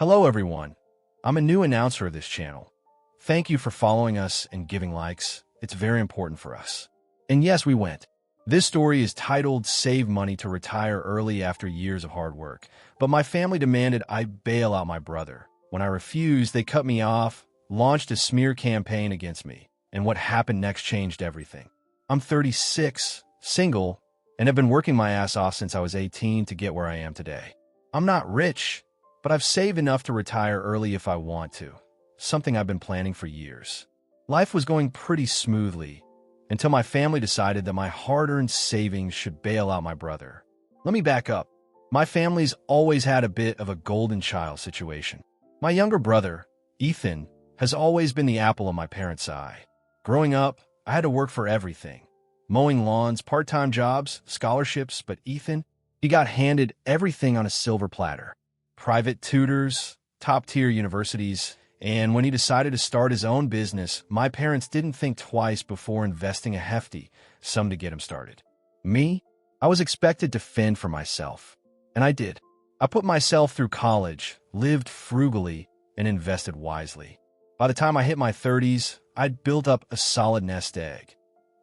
Hello everyone, I'm a new announcer of this channel. Thank you for following us and giving likes. It's very important for us. And yes, we went. This story is titled Save Money to Retire Early After Years of Hard Work. But my family demanded I bail out my brother. When I refused, they cut me off, launched a smear campaign against me. And what happened next changed everything. I'm 36, single, and have been working my ass off since I was 18 to get where I am today. I'm not rich, but I've saved enough to retire early if I want to, something I've been planning for years. Life was going pretty smoothly until my family decided that my hard-earned savings should bail out my brother. Let me back up. My family's always had a bit of a golden child situation. My younger brother, Ethan, has always been the apple of my parents' eye. Growing up, I had to work for everything. Mowing lawns, part-time jobs, scholarships, but Ethan, he got handed everything on a silver platter. Private tutors, top-tier universities, and when he decided to start his own business, my parents didn't think twice before investing a hefty sum to get him started. Me, I was expected to fend for myself, and I did. I put myself through college, lived frugally, and invested wisely. By the time I hit my 30s, I'd built up a solid nest egg,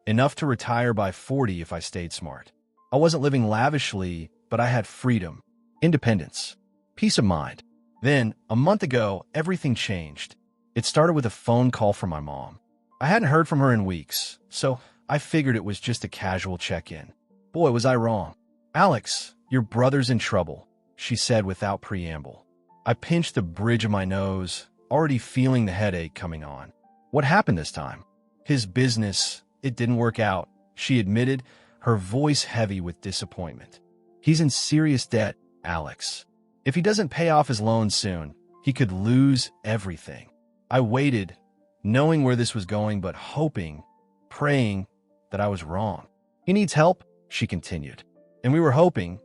enough to retire by 40 if I stayed smart. I wasn't living lavishly, but I had freedom, independence, peace of mind. Then, a month ago, everything changed. It started with a phone call from my mom. I hadn't heard from her in weeks, so I figured it was just a casual check-in. Boy, was I wrong. "Alex, your brother's in trouble," she said without preamble. I pinched the bridge of my nose, already feeling the headache coming on. What happened this time? His business, it didn't work out, she admitted, her voice heavy with disappointment. "He's in serious debt, Alex. If he doesn't pay off his loan soon, he could lose everything." I waited, knowing where this was going, but hoping, praying that I was wrong. "He needs help," she continued. "And we were hoping,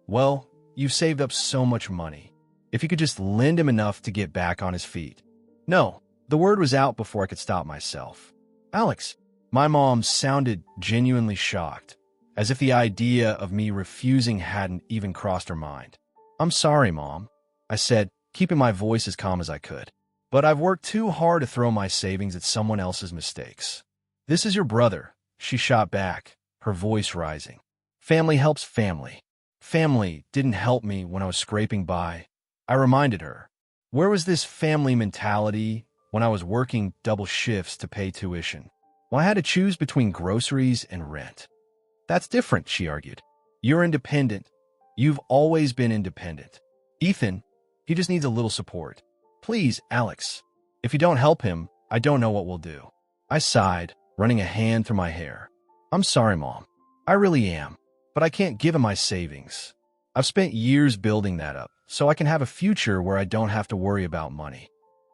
well, you've saved up so much money. If you could just lend him enough to get back on his feet." No, the word was out before I could stop myself. "Alex." My mom sounded genuinely shocked, as if the idea of me refusing hadn't even crossed her mind. "I'm sorry, Mom," I said, keeping my voice as calm as I could. "But I've worked too hard to throw my savings at someone else's mistakes." "This is your brother," she shot back, her voice rising. "Family helps family. Family didn't help me when I was scraping by." I reminded her. Where was this family mentality when I was working double shifts to pay tuition? When I had to choose between groceries and rent? "That's different," she argued. "You're independent. You've always been independent. Ethan, he just needs a little support. Please, Alex, if you don't help him, I don't know what we'll do." I sighed, running a hand through my hair. "I'm sorry, Mom. I really am. But I can't give him my savings. I've spent years building that up, so I can have a future where I don't have to worry about money."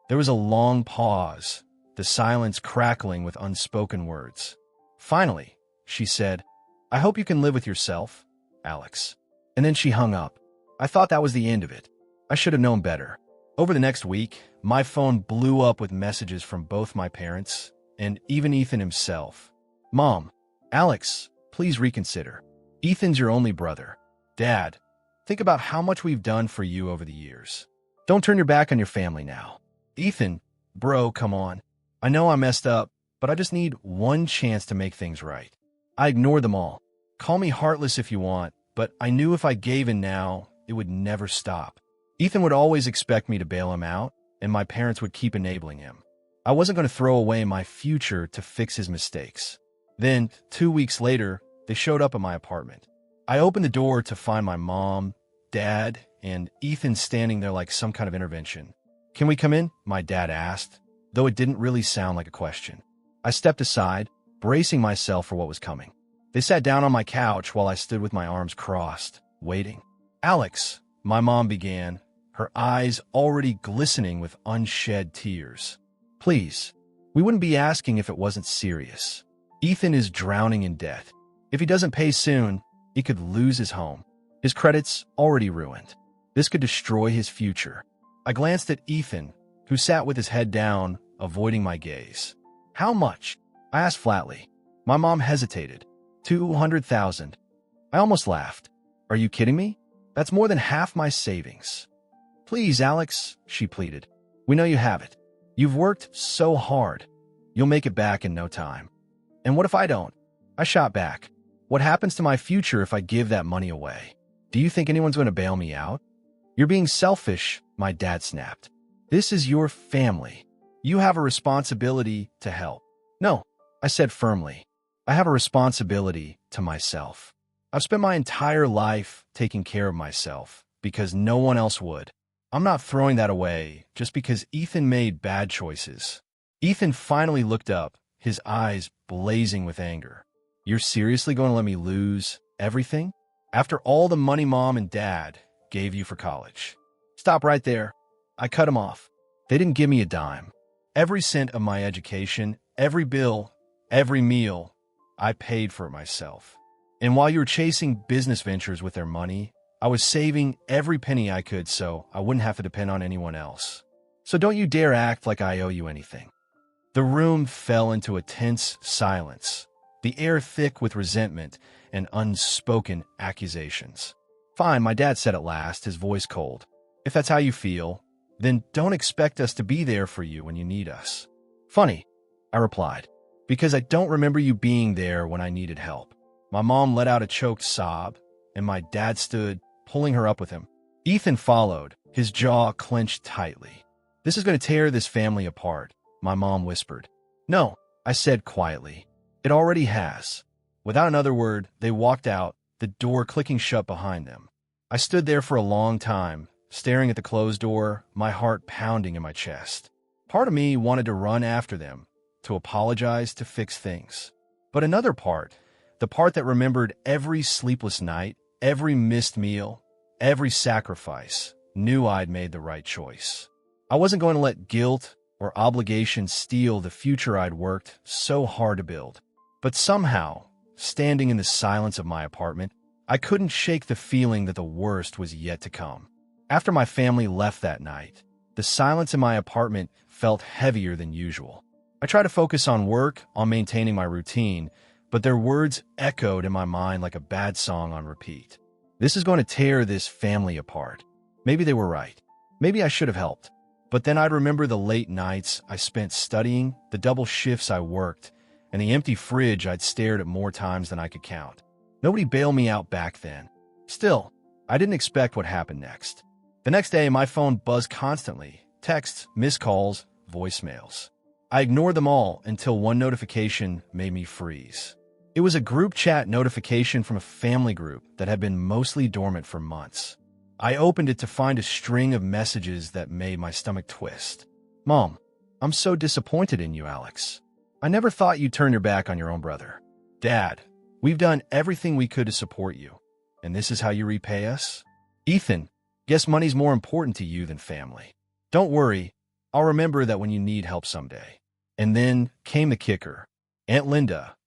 There was a long pause, the silence crackling with unspoken words. Finally, she said, "I hope you can live with yourself, Alex." And then she hung up. I thought that was the end of it. I should have known better. Over the next week, my phone blew up with messages from both my parents and even Ethan himself. "Mom, Alex, please reconsider. Ethan's your only brother. Dad, think about how much we've done for you over the years. Don't turn your back on your family now. Ethan, bro, come on. I know I messed up, but I just need one chance to make things right." I ignored them all. Call me heartless if you want, but I knew if I gave in now, it would never stop. Ethan would always expect me to bail him out, and my parents would keep enabling him. I wasn't going to throw away my future to fix his mistakes. Then, 2 weeks later, they showed up at my apartment. I opened the door to find my mom, dad, and Ethan standing there like some kind of intervention. "Can we come in?" my dad asked, though it didn't really sound like a question. I stepped aside, bracing myself for what was coming. They sat down on my couch while I stood with my arms crossed, waiting. "Alex," my mom began, her eyes already glistening with unshed tears. "Please, we wouldn't be asking if it wasn't serious. Ethan is drowning in debt. If he doesn't pay soon, he could lose his home. His credit's already ruined. This could destroy his future." I glanced at Ethan, who sat with his head down, avoiding my gaze. "How much?" I asked flatly. My mom hesitated. 200,000. I almost laughed. "Are you kidding me? That's more than half my savings." Please, Alex, she pleaded. We know you have it. You've worked so hard. You'll make it back in no time. And what if I don't? I shot back. What happens to my future if I give that money away? Do you think anyone's going to bail me out? You're being selfish, my dad snapped. This is your family. You have a responsibility to help. No, I said firmly. I have a responsibility to myself. I've spent my entire life taking care of myself because no one else would. I'm not throwing that away just because Ethan made bad choices. Ethan finally looked up, his eyes blazing with anger. You're seriously going to let me lose everything? After all the money Mom and Dad gave you for college? Stop right there. I cut him off. They didn't give me a dime. Every cent of my education, every bill, every meal, I paid for it myself. And while you were chasing business ventures with their money, I was saving every penny I could so I wouldn't have to depend on anyone else. So don't you dare act like I owe you anything. The room fell into a tense silence, the air thick with resentment and unspoken accusations. Fine, my dad said at last, his voice cold. If that's how you feel, then don't expect us to be there for you when you need us. Funny, I replied, because I don't remember you being there when I needed help. My mom let out a choked sob, and my dad stood, pulling her up with him. Ethan followed, his jaw clenched tightly. This is going to tear this family apart, my mom whispered. No, I said quietly. It already has. Without another word, they walked out, the door clicking shut behind them. I stood there for a long time, staring at the closed door, my heart pounding in my chest. Part of me wanted to run after them, to apologize, to fix things. But another part, the part that remembered every sleepless night, every missed meal, every sacrifice, knew I'd made the right choice. I wasn't going to let guilt or obligation steal the future I'd worked so hard to build. But somehow, standing in the silence of my apartment, I couldn't shake the feeling that the worst was yet to come. After my family left that night, the silence in my apartment felt heavier than usual. I tried to focus on work, on maintaining my routine, but their words echoed in my mind like a bad song on repeat. This is going to tear this family apart. Maybe they were right. Maybe I should have helped. But then I'd remember the late nights I spent studying, the double shifts I worked, and the empty fridge I'd stared at more times than I could count. Nobody bailed me out back then. Still, I didn't expect what happened next. The next day, my phone buzzed constantly. Texts, missed calls, voicemails. I ignored them all until one notification made me freeze. It was a group chat notification from a family group that had been mostly dormant for months. I opened it to find a string of messages that made my stomach twist. Mom, I'm so disappointed in you, Alex. I never thought you'd turn your back on your own brother. Dad, we've done everything we could to support you, and this is how you repay us? Ethan, guess money's more important to you than family. Don't worry, I'll remember that when you need help someday. And then came the kicker. Aunt Linda,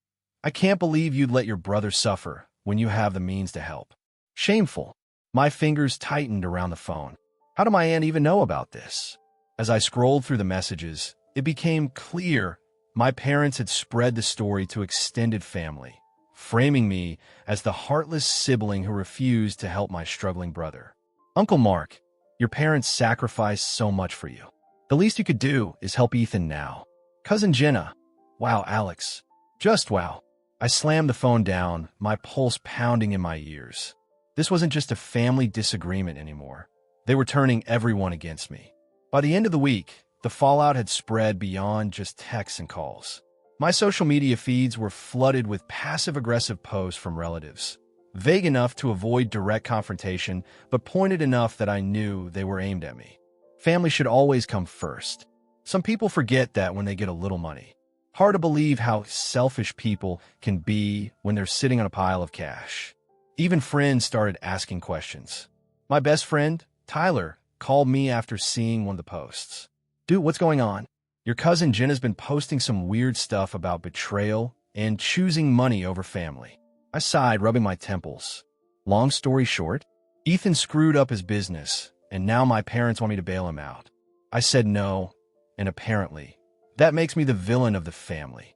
I can't believe you'd let your brother suffer when you have the means to help. Shameful. My fingers tightened around the phone. How did my aunt even know about this? As I scrolled through the messages, it became clear my parents had spread the story to extended family, framing me as the heartless sibling who refused to help my struggling brother. Uncle Mark, your parents sacrificed so much for you. The least you could do is help Ethan now. Cousin Jenna, wow, Alex, just wow. I slammed the phone down, my pulse pounding in my ears. This wasn't just a family disagreement anymore. They were turning everyone against me. By the end of the week, the fallout had spread beyond just texts and calls. My social media feeds were flooded with passive-aggressive posts from relatives, vague enough to avoid direct confrontation, but pointed enough that I knew they were aimed at me. Family should always come first. Some people forget that when they get a little money. Hard to believe how selfish people can be when they're sitting on a pile of cash. Even friends started asking questions. My best friend, Tyler, called me after seeing one of the posts. Dude, what's going on? Your cousin Jenna's been posting some weird stuff about betrayal and choosing money over family. I sighed, rubbing my temples. Long story short, Ethan screwed up his business, and now my parents want me to bail him out. I said no, and apparently, that makes me the villain of the family.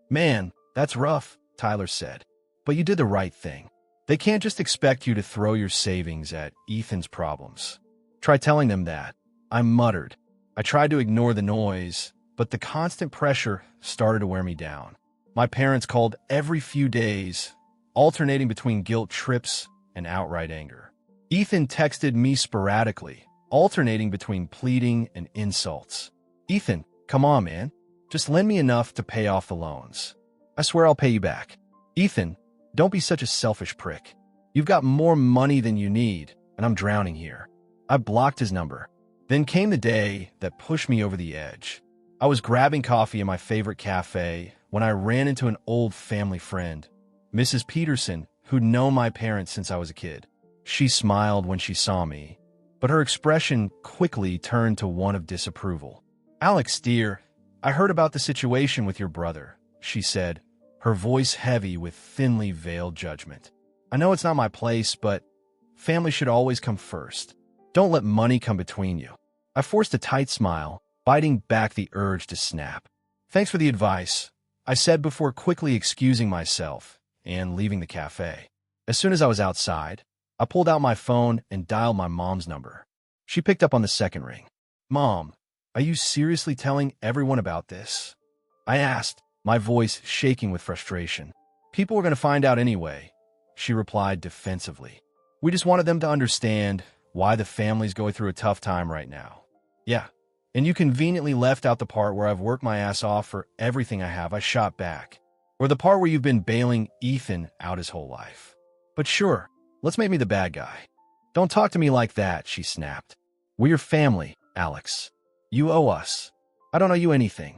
Man, that's rough, Tyler said. But you did the right thing. They can't just expect you to throw your savings at Ethan's problems. Try telling them that. I muttered. I tried to ignore the noise, but the constant pressure started to wear me down. My parents called every few days, alternating between guilt trips and outright anger. Ethan texted me sporadically, alternating between pleading and insults. Ethan, come on, man. Just lend me enough to pay off the loans. I swear I'll pay you back. Ethan, don't be such a selfish prick. You've got more money than you need, and I'm drowning here. I blocked his number. Then came the day that pushed me over the edge. I was grabbing coffee in my favorite cafe when I ran into an old family friend, Mrs. Peterson, who'd known my parents since I was a kid. She smiled when she saw me, but her expression quickly turned to one of disapproval. Alex, dear, I heard about the situation with your brother, she said, her voice heavy with thinly veiled judgment. I know it's not my place, but family should always come first. Don't let money come between you. I forced a tight smile, biting back the urge to snap. Thanks for the advice, I said before quickly excusing myself and leaving the cafe. As soon as I was outside, I pulled out my phone and dialed my mom's number. She picked up on the second ring. Mom, are you seriously telling everyone about this? I asked, my voice shaking with frustration. People were going to find out anyway, she replied defensively. We just wanted them to understand why the family's going through a tough time right now. Yeah, and you conveniently left out the part where I've worked my ass off for everything I have. I shot back. Or the part where you've been bailing Ethan out his whole life. But sure, let's make me the bad guy. Don't talk to me like that, she snapped. We're your family, Alex. You owe us. I don't owe you anything.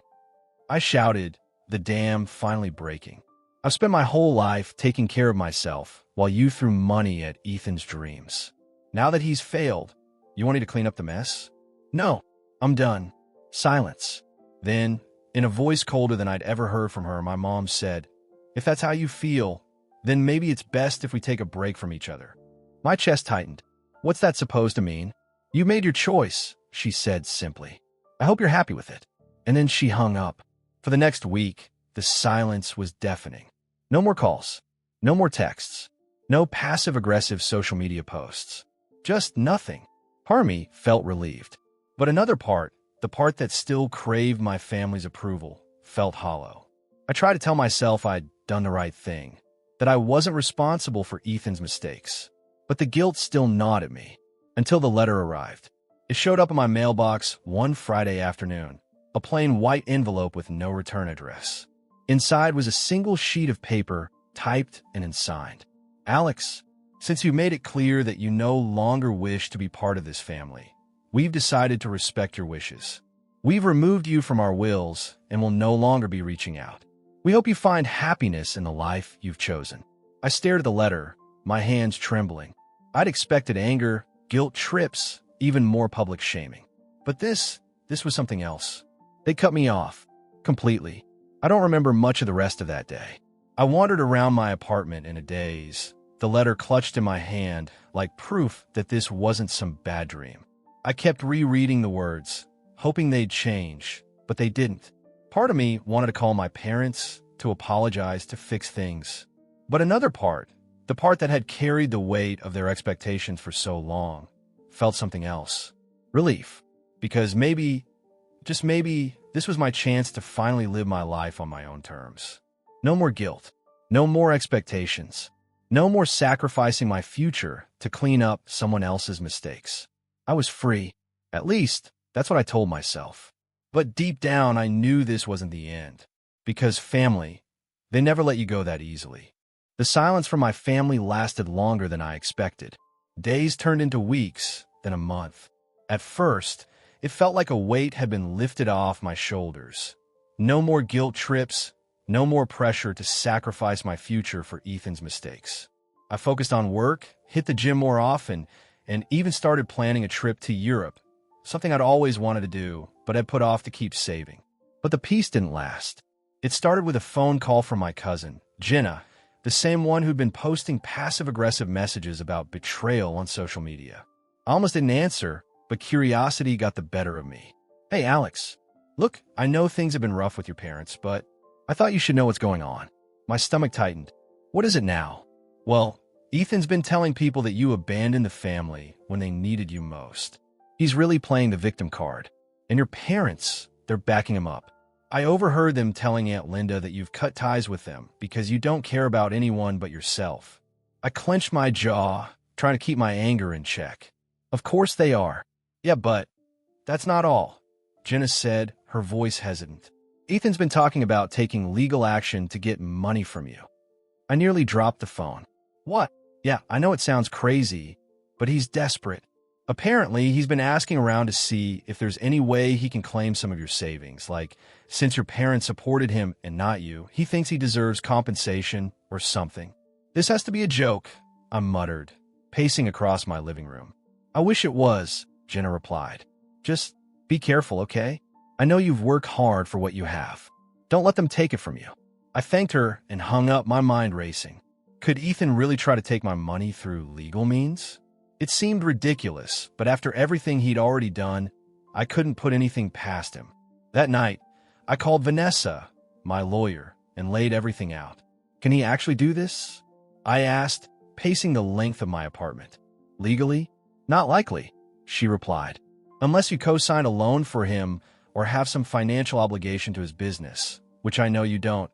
I shouted, the dam finally breaking. I've spent my whole life taking care of myself while you threw money at Ethan's dreams. Now that he's failed, you want me to clean up the mess? No, I'm done. Silence. Then, in a voice colder than I'd ever heard from her, my mom said, if that's how you feel, then maybe it's best if we take a break from each other. My chest tightened. What's that supposed to mean? You made your choice, she said simply. I hope you're happy with it. And then she hung up. For the next week, the silence was deafening. No more calls. No more texts. No passive-aggressive social media posts. Just nothing. Part of me felt relieved. But another part, the part that still craved my family's approval, felt hollow. I tried to tell myself I'd done the right thing, that I wasn't responsible for Ethan's mistakes. But the guilt still gnawed at me, until the letter arrived. It showed up in my mailbox one Friday afternoon, a plain white envelope with no return address. Inside was a single sheet of paper, typed and unsigned. Alex, since you made it clear that you no longer wish to be part of this family, we've decided to respect your wishes. We've removed you from our wills and will no longer be reaching out. We hope you find happiness in the life you've chosen. I stared at the letter, my hands trembling. I'd expected anger, guilt trips, even more public shaming. But this was something else. They cut me off. Completely. I don't remember much of the rest of that day. I wandered around my apartment in a daze, the letter clutched in my hand like proof that this wasn't some bad dream. I kept rereading the words, hoping they'd change, but they didn't. Part of me wanted to call my parents, to apologize, to fix things. But another part, the part that had carried the weight of their expectations for so long, felt something else. Relief. Because maybe, just maybe, this was my chance to finally live my life on my own terms. No more guilt. No more expectations. No more sacrificing my future to clean up someone else's mistakes. I was free. At least, that's what I told myself. But deep down, I knew this wasn't the end. Because family, they never let you go that easily. The silence from my family lasted longer than I expected. Days turned into weeks, then a month. At first, it felt like a weight had been lifted off my shoulders. No more guilt trips, no more pressure to sacrifice my future for Ethan's mistakes. I focused on work, hit the gym more often, and even started planning a trip to Europe, something I'd always wanted to do, but had put off to keep saving. But the peace didn't last. It started with a phone call from my cousin, Jenna, the same one who'd been posting passive-aggressive messages about betrayal on social media. I almost didn't answer, but curiosity got the better of me. Hey, Alex. Look, I know things have been rough with your parents, but I thought you should know what's going on. My stomach tightened. What is it now? Well, Ethan's been telling people that you abandoned the family when they needed you most. He's really playing the victim card. And your parents, they're backing him up. I overheard them telling Aunt Linda that you've cut ties with them because you don't care about anyone but yourself. I clenched my jaw, trying to keep my anger in check. Of course they are. Yeah, but that's not all, Jenna said, her voice hesitant. Ethan's been talking about taking legal action to get money from you. I nearly dropped the phone. What? Yeah, I know it sounds crazy, but he's desperate. Apparently, he's been asking around to see if there's any way he can claim some of your savings. Like, since your parents supported him and not you, he thinks he deserves compensation or something. This has to be a joke, I muttered, pacing across my living room. I wish it was, Jenna replied. Just be careful, okay? I know you've worked hard for what you have. Don't let them take it from you. I thanked her and hung up, my mind racing. Could Ethan really try to take my money through legal means? It seemed ridiculous, but after everything he'd already done, I couldn't put anything past him. That night, I called Vanessa, my lawyer, and laid everything out. Can he actually do this? I asked, pacing the length of my apartment. Legally? Not likely, she replied. Unless you co-sign a loan for him or have some financial obligation to his business, which I know you don't.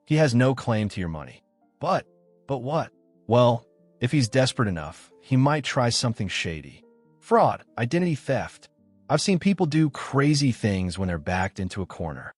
He has no claim to your money. But what? Well, if he's desperate enough, he might try something shady. Fraud, identity theft. I've seen people do crazy things when they're backed into a corner.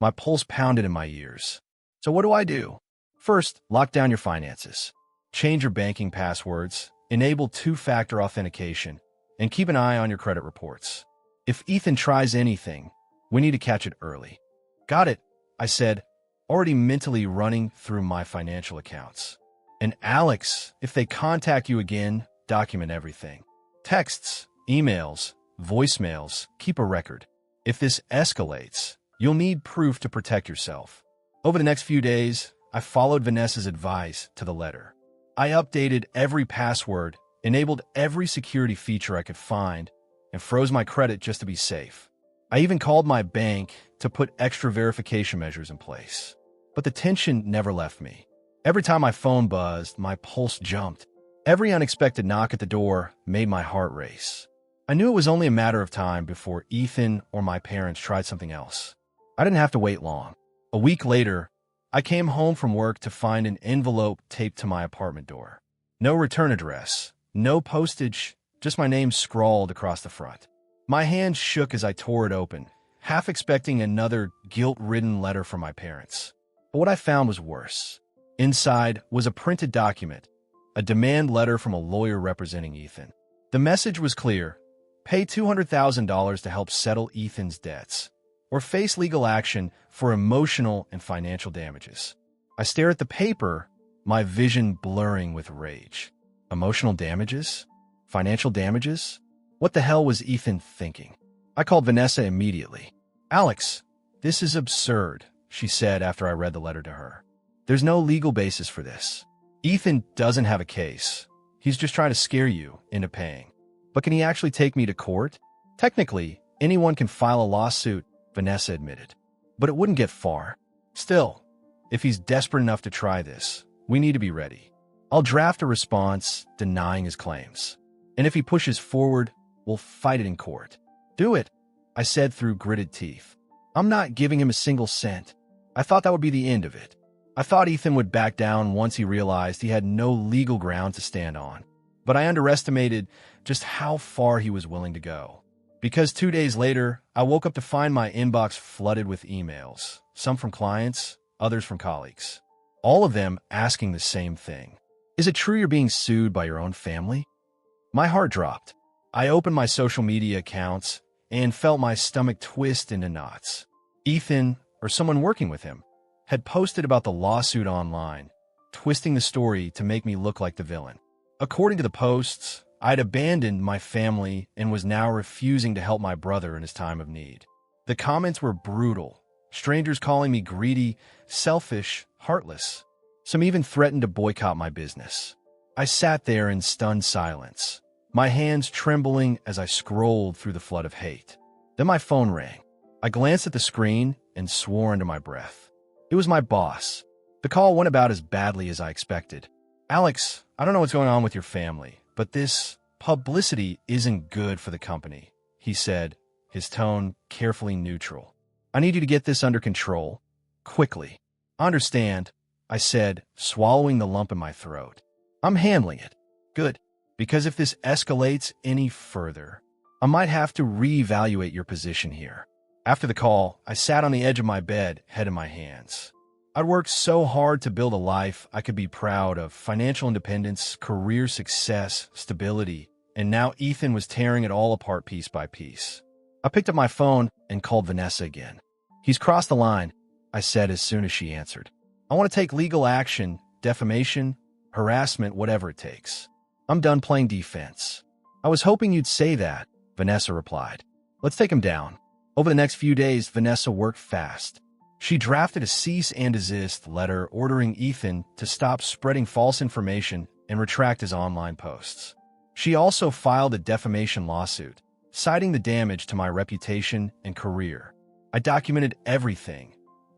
My pulse pounded in my ears. So what do I do? First, lock down your finances. Change your banking passwords, enable two-factor authentication, and keep an eye on your credit reports. If Ethan tries anything, we need to catch it early. Got it, I said, already mentally running through my financial accounts. And Alex, if they contact you again, document everything. Texts, emails, voicemails, keep a record. If this escalates, you'll need proof to protect yourself. Over the next few days, I followed Vanessa's advice to the letter. I updated every password, enabled every security feature I could find, and froze my credit just to be safe. I even called my bank to put extra verification measures in place. But the tension never left me. Every time my phone buzzed, my pulse jumped. Every unexpected knock at the door made my heart race. I knew it was only a matter of time before Ethan or my parents tried something else. I didn't have to wait long. A week later, I came home from work to find an envelope taped to my apartment door. No return address, no postage, just my name scrawled across the front. My hand shook as I tore it open, half expecting another guilt-ridden letter from my parents. But what I found was worse. Inside was a printed document, a demand letter from a lawyer representing Ethan. The message was clear: pay $200,000 to help settle Ethan's debts, or face legal action for emotional and financial damages. I stare at the paper, my vision blurring with rage. Emotional damages? Financial damages? What the hell was Ethan thinking? I called Vanessa immediately. Alex, this is absurd, she said after I read the letter to her. There's no legal basis for this. Ethan doesn't have a case. He's just trying to scare you into paying. But can he actually take me to court? Technically, anyone can file a lawsuit, Vanessa admitted. But it wouldn't get far. Still, if he's desperate enough to try this, we need to be ready. I'll draft a response denying his claims. And if he pushes forward, we'll fight it in court. Do it, I said through gritted teeth. I'm not giving him a single cent. I thought that would be the end of it. I thought Ethan would back down once he realized he had no legal ground to stand on. But I underestimated just how far he was willing to go. Because 2 days later, I woke up to find my inbox flooded with emails, some from clients, others from colleagues. All of them asking the same thing. Is it true you're being sued by your own family? My heart dropped. I opened my social media accounts and felt my stomach twist into knots. Ethan, or someone working with him, had posted about the lawsuit online, twisting the story to make me look like the villain. According to the posts, I'd abandoned my family and was now refusing to help my brother in his time of need. The comments were brutal, strangers calling me greedy, selfish, heartless. Some even threatened to boycott my business. I sat there in stunned silence, my hands trembling as I scrolled through the flood of hate. Then my phone rang. I glanced at the screen and swore under my breath. It was my boss. The call went about as badly as I expected. Alex, I don't know what's going on with your family, but this Publicity isn't good for the company, he said, his tone carefully neutral. I need you to get this under control, quickly. Understand, I said, swallowing the lump in my throat. I'm handling it. Good. Because if this escalates any further, I might have to reevaluate your position here. After the call, I sat on the edge of my bed, head in my hands. I'd worked so hard to build a life I could be proud of, financial independence, career success, stability, and now Ethan was tearing it all apart piece by piece. I picked up my phone and called Vanessa again. He's crossed the line, I said as soon as she answered. I want to take legal action, defamation, harassment, whatever it takes. I'm done playing defense. I was hoping you'd say that, Vanessa replied. Let's take him down. Over the next few days, Vanessa worked fast. She drafted a cease and desist letter ordering Ethan to stop spreading false information and retract his online posts. She also filed a defamation lawsuit, citing the damage to my reputation and career. I documented everything.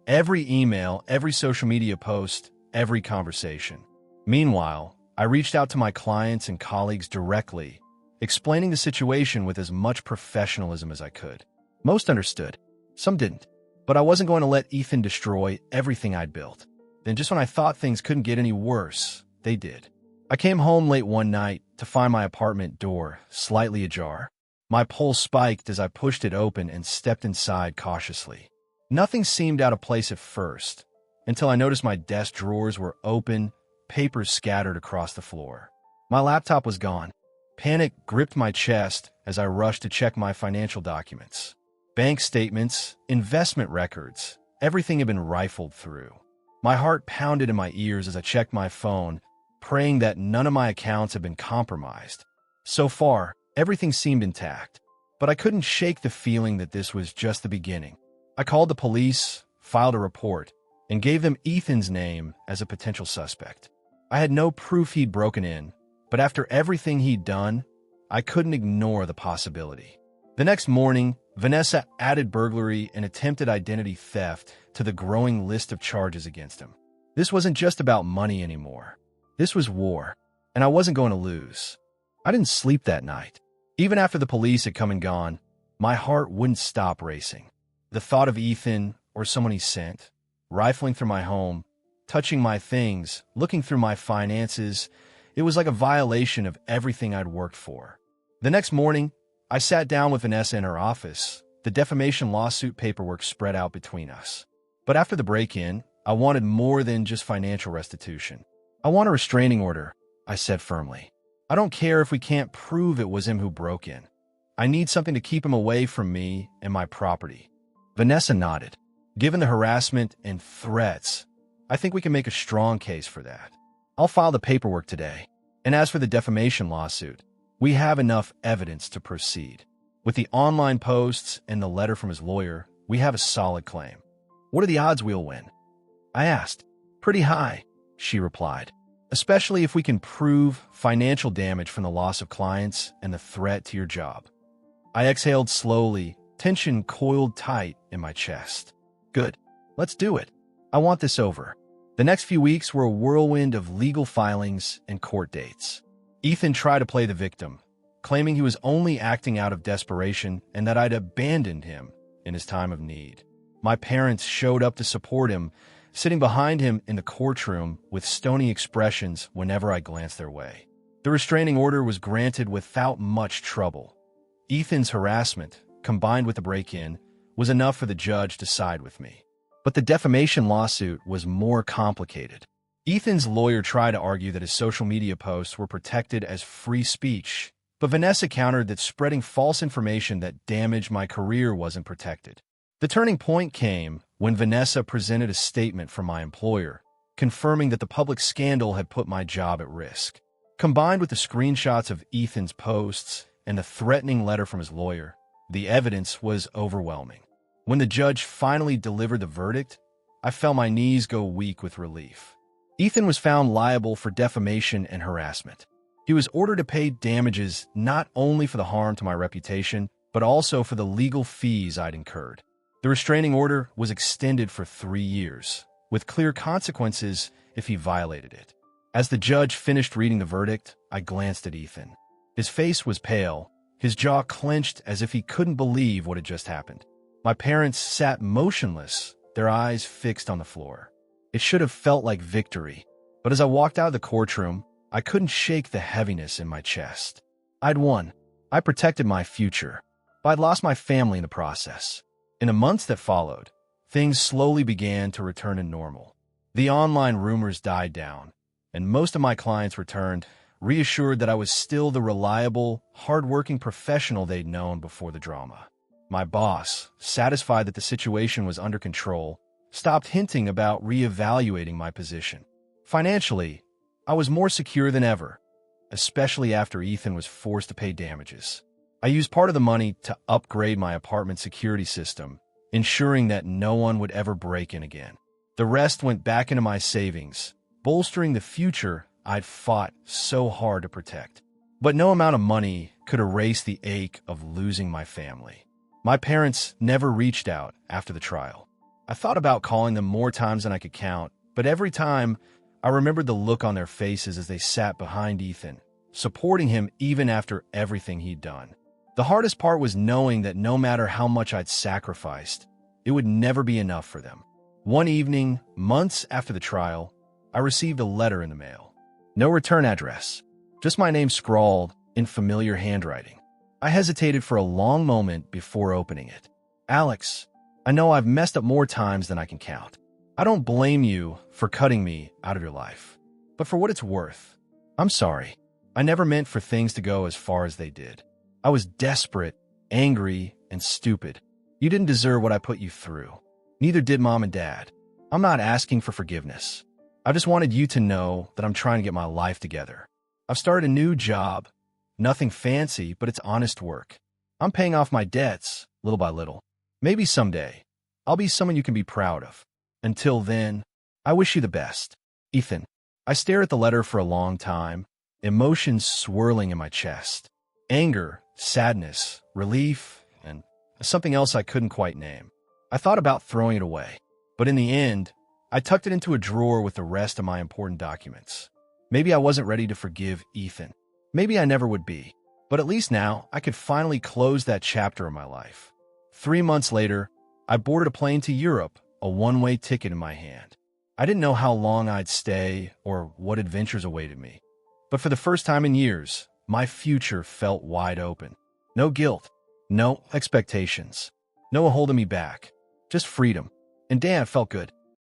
Every email, every social media post, every conversation. Meanwhile, I reached out to my clients and colleagues directly, explaining the situation with as much professionalism as I could. Most understood. Some didn't. But I wasn't going to let Ethan destroy everything I'd built. Then just when I thought things couldn't get any worse, they did. I came home late one night to find my apartment door slightly ajar. My pulse spiked as I pushed it open and stepped inside cautiously. Nothing seemed out of place at first, until I noticed my desk drawers were open, papers scattered across the floor. My laptop was gone. Panic gripped my chest as I rushed to check my financial documents. Bank statements, investment records, everything had been rifled through. My heart pounded in my ears as I checked my phone, praying that none of my accounts had been compromised. So far, everything seemed intact, but I couldn't shake the feeling that this was just the beginning. I called the police, filed a report, and gave them Ethan's name as a potential suspect. I had no proof he'd broken in, but after everything he'd done, I couldn't ignore the possibility. The next morning, Vanessa added burglary and attempted identity theft to the growing list of charges against him. This wasn't just about money anymore. This was war, and I wasn't going to lose. I didn't sleep that night. Even after the police had come and gone, my heart wouldn't stop racing. The thought of Ethan, or someone he sent, rifling through my home, touching my things, looking through my finances, it was like a violation of everything I'd worked for. The next morning, I sat down with Vanessa in her office, the defamation lawsuit paperwork spread out between us. But after the break-in, I wanted more than just financial restitution. I want a restraining order, I said firmly. I don't care if we can't prove it was him who broke in. I need something to keep him away from me and my property. Vanessa nodded. Given the harassment and threats, I think we can make a strong case for that. I'll file the paperwork today. And as for the defamation lawsuit, we have enough evidence to proceed. With the online posts and the letter from his lawyer, we have a solid claim. What are the odds we'll win? I asked. Pretty high, she replied, especially if we can prove financial damage from the loss of clients and the threat to your job. I exhaled slowly, tension coiled tight in my chest. Good. Let's do it. I want this over. The next few weeks were a whirlwind of legal filings and court dates. Ethan tried to play the victim, claiming he was only acting out of desperation and that I'd abandoned him in his time of need. My parents showed up to support him, sitting behind him in the courtroom with stony expressions whenever I glanced their way. The restraining order was granted without much trouble. Ethan's harassment, combined with the break-in, was enough for the judge to side with me. But the defamation lawsuit was more complicated. Ethan's lawyer tried to argue that his social media posts were protected as free speech, but Vanessa countered that spreading false information that damaged my career wasn't protected. The turning point came when Vanessa presented a statement from my employer, confirming that the public scandal had put my job at risk. Combined with the screenshots of Ethan's posts and the threatening letter from his lawyer, the evidence was overwhelming. When the judge finally delivered the verdict, I felt my knees go weak with relief. Ethan was found liable for defamation and harassment. He was ordered to pay damages not only for the harm to my reputation, but also for the legal fees I'd incurred. The restraining order was extended for 3 years, with clear consequences if he violated it. As the judge finished reading the verdict, I glanced at Ethan. His face was pale, his jaw clenched as if he couldn't believe what had just happened. My parents sat motionless, their eyes fixed on the floor. It should have felt like victory, but as I walked out of the courtroom, I couldn't shake the heaviness in my chest. I'd won. I protected my future, but I'd lost my family in the process. In the months that followed, things slowly began to return to normal. The online rumors died down, and most of my clients returned, reassured that I was still the reliable, hardworking professional they'd known before the drama. My boss, satisfied that the situation was under control, stopped hinting about reevaluating my position. Financially, I was more secure than ever, especially after Ethan was forced to pay damages. I used part of the money to upgrade my apartment security system, ensuring that no one would ever break in again. The rest went back into my savings, bolstering the future I'd fought so hard to protect. But no amount of money could erase the ache of losing my family. My parents never reached out after the trial. I thought about calling them more times than I could count, but every time I remembered the look on their faces as they sat behind Ethan, supporting him even after everything he'd done. The hardest part was knowing that no matter how much I'd sacrificed, it would never be enough for them. One evening, months after the trial, I received a letter in the mail. No return address, just my name scrawled in familiar handwriting. I hesitated for a long moment before opening it. Alex, I know I've messed up more times than I can count. I don't blame you for cutting me out of your life. But for what it's worth, I'm sorry. I never meant for things to go as far as they did. I was desperate, angry, and stupid. You didn't deserve what I put you through. Neither did Mom and Dad. I'm not asking for forgiveness. I just wanted you to know that I'm trying to get my life together. I've started a new job. Nothing fancy, but it's honest work. I'm paying off my debts, little by little. Maybe someday, I'll be someone you can be proud of. Until then, I wish you the best. Ethan. I stare at the letter for a long time, emotions swirling in my chest. Anger, sadness, relief, and something else I couldn't quite name. I thought about throwing it away, but in the end, I tucked it into a drawer with the rest of my important documents. Maybe I wasn't ready to forgive Ethan. Maybe I never would be. But at least now, I could finally close that chapter of my life. 3 months later, I boarded a plane to Europe, a one-way ticket in my hand. I didn't know how long I'd stay or what adventures awaited me. But for the first time in years, my future felt wide open. No guilt, no expectations, no holding me back, just freedom. And damn, it felt good.